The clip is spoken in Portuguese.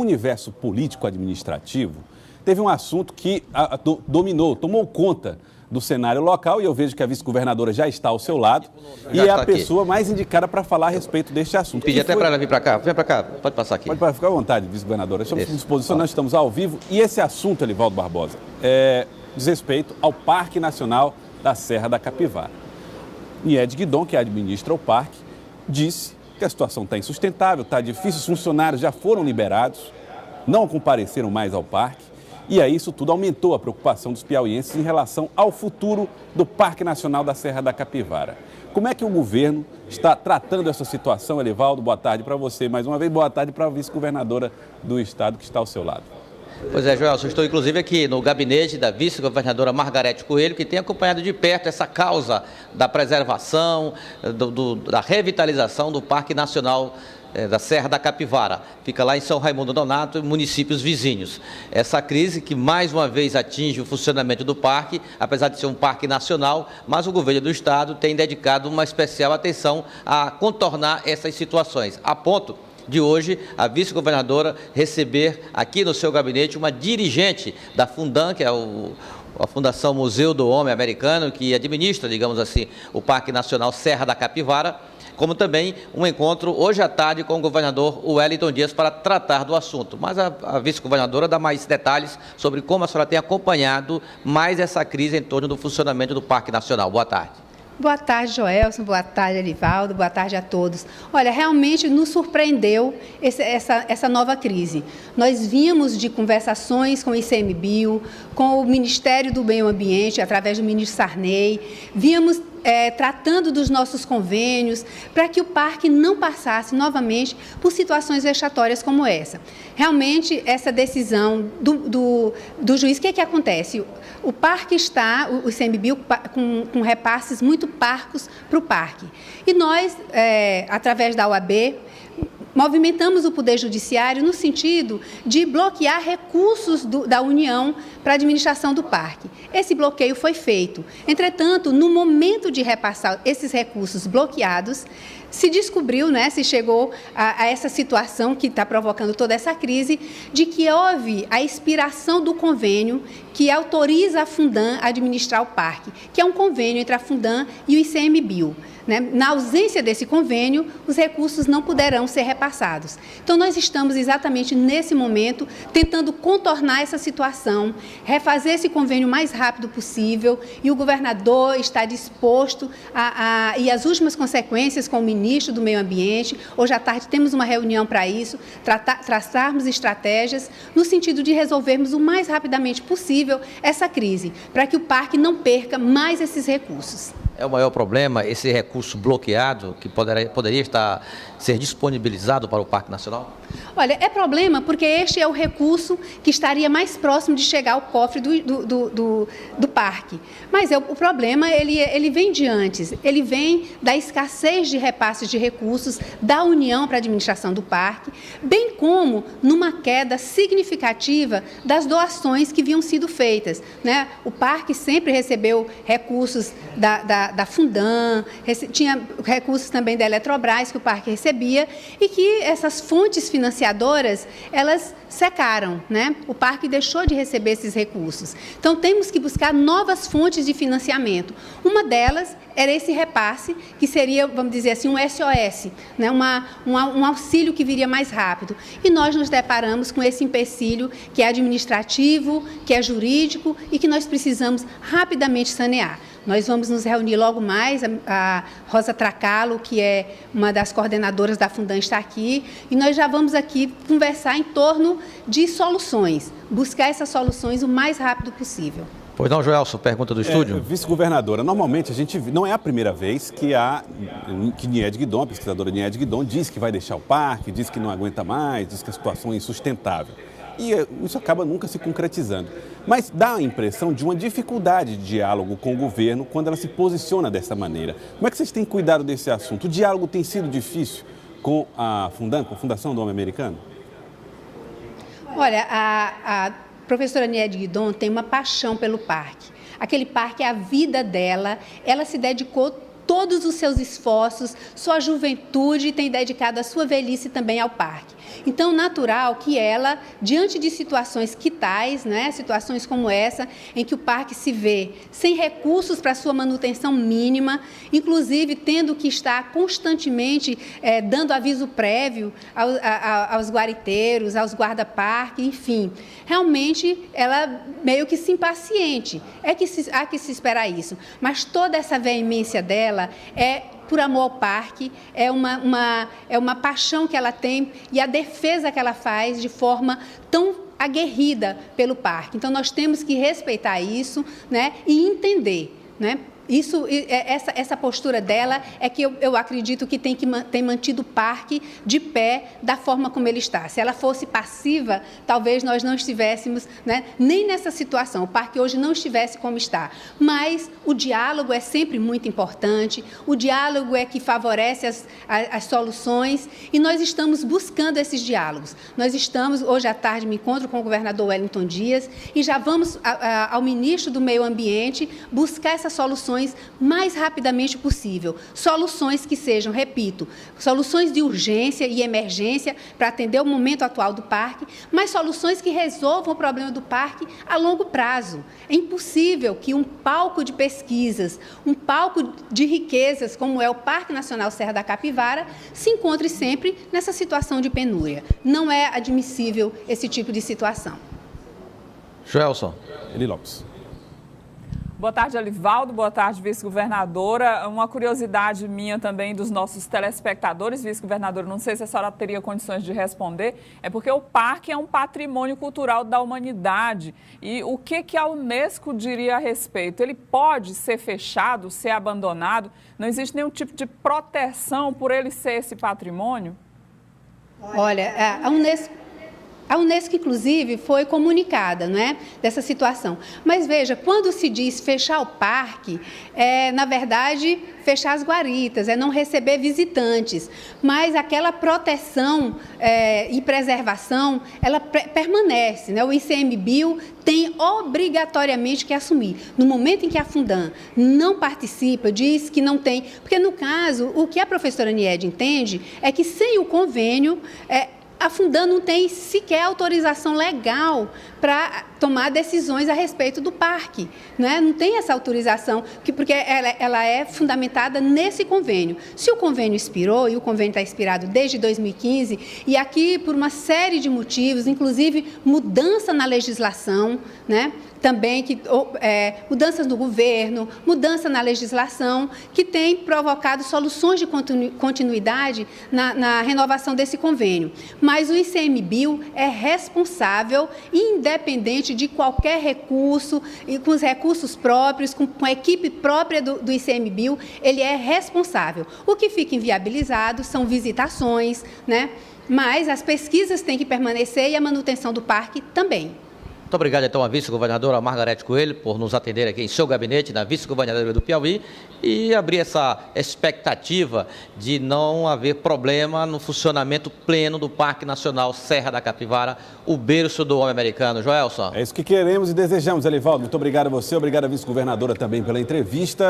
universo político-administrativo, teve um assunto que dominou, tomou conta do cenário local, e eu vejo que a vice-governadora já está ao seu lado e é a pessoa mais indicada para falar a respeito deste assunto. Pedi até para ela vir para cá. Vem para cá, pode passar aqui. Pode ficar à vontade, vice-governadora. Estamos à disposição, nós estamos ao vivo. E esse assunto, Elivaldo Barbosa, diz respeito ao Parque Nacional da Serra da Capivara. Nied Guidon, que administra o parque, disse que a situação está insustentável, está difícil, os funcionários já foram liberados, não compareceram mais ao parque. E aí isso tudo aumentou a preocupação dos piauienses em relação ao futuro do Parque Nacional da Serra da Capivara. Como é que o governo está tratando essa situação, Elivaldo? Boa tarde para você. Mais uma vez, boa tarde para a vice-governadora do estado que está ao seu lado. Pois é, Joelson, estou inclusive aqui no gabinete da vice-governadora Margarete Coelho, que tem acompanhado de perto essa causa da preservação, da revitalização do Parque Nacional da Serra da Capivara. Fica lá em São Raimundo Nonato e municípios vizinhos. Essa crise que mais uma vez atinge o funcionamento do parque, apesar de ser um parque nacional, mas o governo do estado tem dedicado uma especial atenção a contornar essas situações, a ponto de hoje a vice-governadora receber aqui no seu gabinete uma dirigente da Fundan, que é a Fundação Museu do Homem Americano, que administra, digamos assim, o Parque Nacional Serra da Capivara, como também um encontro hoje à tarde com o governador Wellington Dias para tratar do assunto. Mas a vice-governadora dá mais detalhes sobre como a senhora tem acompanhado mais essa crise em torno do funcionamento do Parque Nacional. Boa tarde. Boa tarde, Joelson. Boa tarde, Elivaldo. Boa tarde a todos. Olha, realmente nos surpreendeu essa nova crise. Nós vínhamos de conversações com o ICMBio, com o Ministério do Meio Ambiente, através do ministro Sarney, vínhamos tratando dos nossos convênios, para que o parque não passasse novamente por situações vexatórias como essa. Realmente, essa decisão do juiz, o que acontece? O parque está, o ICMBio, com repasses muito parcos para o parque. E nós, através da OAB, movimentamos o Poder Judiciário no sentido de bloquear recursos da União para a administração do parque. Esse bloqueio foi feito. Entretanto, no momento de repassar esses recursos bloqueados, se descobriu, se chegou a essa situação que está provocando toda essa crise, de que houve a expiração do convênio que autoriza a Fundan a administrar o parque, que é um convênio entre a Fundan e o ICMBio. Na ausência desse convênio, os recursos não poderão ser repassados. Então, nós estamos exatamente nesse momento tentando contornar essa situação, refazer esse convênio o mais rápido possível, e o governador está disposto e as últimas consequências com o ministro do Meio Ambiente. Hoje à tarde temos uma reunião para isso, traçarmos estratégias no sentido de resolvermos o mais rapidamente possível essa crise, para que o parque não perca mais esses recursos. É o maior problema, esse recurso bloqueado que poderia ser disponibilizado para o Parque Nacional? Olha, é problema porque este é o recurso que estaria mais próximo de chegar ao cofre do parque. Mas o problema, ele vem de antes, ele vem da escassez de repasses de recursos da União para a administração do parque, bem como numa queda significativa das doações que haviam sido feitas. O parque sempre recebeu recursos da Fundan, tinha recursos também da Eletrobras que o parque recebia, e que essas fontes financiadoras, elas secaram, O parque deixou de receber esses recursos. Então, temos que buscar novas fontes de financiamento. Uma delas era esse repasse, que seria, vamos dizer assim, um SOS, um auxílio que viria mais rápido. E nós nos deparamos com esse empecilho que é administrativo, que é jurídico e que nós precisamos rapidamente sanear. Nós vamos nos reunir logo mais, a Rosa Tracalo, que é uma das coordenadoras da Fundan, está aqui, e nós já vamos aqui conversar em torno de soluções, buscar essas soluções o mais rápido possível. Pois não, Joelson, pergunta do estúdio. Vice-governadora, normalmente a gente não é a primeira vez que Nied Guidon, a pesquisadora Nied Guidon, diz que vai deixar o parque, diz que não aguenta mais, diz que a situação é insustentável. E isso acaba nunca se concretizando. Mas dá a impressão de uma dificuldade de diálogo com o governo quando ela se posiciona dessa maneira. Como é que vocês têm cuidado desse assunto? O diálogo tem sido difícil com a Fundan, com a Fundação do Homem Americano? Olha, a professora Nied Guidon tem uma paixão pelo parque. Aquele parque é a vida dela, ela se dedicou todos os seus esforços, sua juventude, tem dedicado a sua velhice também ao parque. Então, natural que ela, diante de situações que tais, né, situações como essa, em que o parque se vê sem recursos para sua manutenção mínima, inclusive tendo que estar constantemente dando aviso prévio aos guariteiros, aos guarda-parque, enfim, realmente ela meio que se impaciente. Há que se esperar isso, mas toda essa veemência dela é por amor ao parque, é uma paixão que ela tem e a defesa que ela faz de forma tão aguerrida pelo parque. Então, nós temos que respeitar isso, né, e entender, né? Essa postura dela é que eu acredito que tem mantido o parque de pé da forma como ele está. Se ela fosse passiva, talvez nós não estivéssemos, né, nem nessa situação, o parque hoje não estivesse como está. Mas o diálogo é sempre muito importante, o diálogo é que favorece as soluções e nós estamos buscando esses diálogos. Hoje à tarde, me encontro com o governador Wellington Dias e já vamos ao ministro do Meio Ambiente buscar essas soluções mais rapidamente possível. Soluções que sejam, repito, soluções de urgência e emergência para atender o momento atual do parque, mas soluções que resolvam o problema do parque a longo prazo. É impossível que um palco de pesquisas, um palco de riquezas, como é o Parque Nacional Serra da Capivara, se encontre sempre nessa situação de penúria. Não é admissível esse tipo de situação. Joelson. Eli Lopes. Boa tarde, Alivaldo. Boa tarde, vice-governadora. Uma curiosidade minha também dos nossos telespectadores, vice-governadora, não sei se a senhora teria condições de responder, é porque o parque é um patrimônio cultural da humanidade. E o que a Unesco diria a respeito? Ele pode ser fechado, ser abandonado? Não existe nenhum tipo de proteção por ele ser esse patrimônio? Olha, a Unesco, inclusive, foi comunicada, não é, dessa situação. Mas, veja, quando se diz fechar o parque, na verdade, fechar as guaritas, não receber visitantes. Mas aquela proteção e preservação, ela permanece, né? O ICMBio tem obrigatoriamente que assumir. No momento em que a Fundan não participa, diz que não tem... Porque, no caso, o que a professora Niede entende é que, sem o convênio... a Fundan não tem sequer autorização legal para tomar decisões a respeito do parque, né? Não tem essa autorização, porque ela é fundamentada nesse convênio. Se o convênio expirou, e o convênio está expirado desde 2015, e aqui por uma série de motivos, inclusive mudança na legislação, né? Também mudanças no governo, mudança na legislação, que tem provocado soluções de continuidade na renovação desse convênio. Mas o ICMBio é responsável, independente de qualquer recurso, e com os recursos próprios, com a equipe própria do ICMBio, ele é responsável. O que fica inviabilizado são visitações, né? Mas as pesquisas têm que permanecer e a manutenção do parque também. Muito obrigado, então, à vice-governadora Margarete Coelho por nos atender aqui em seu gabinete, na vice-governadora do Piauí, e abrir essa expectativa de não haver problema no funcionamento pleno do Parque Nacional Serra da Capivara, o berço do homem americano. Joelson. É isso que queremos e desejamos, Elivaldo. Muito obrigado a você, obrigado à vice-governadora também pela entrevista.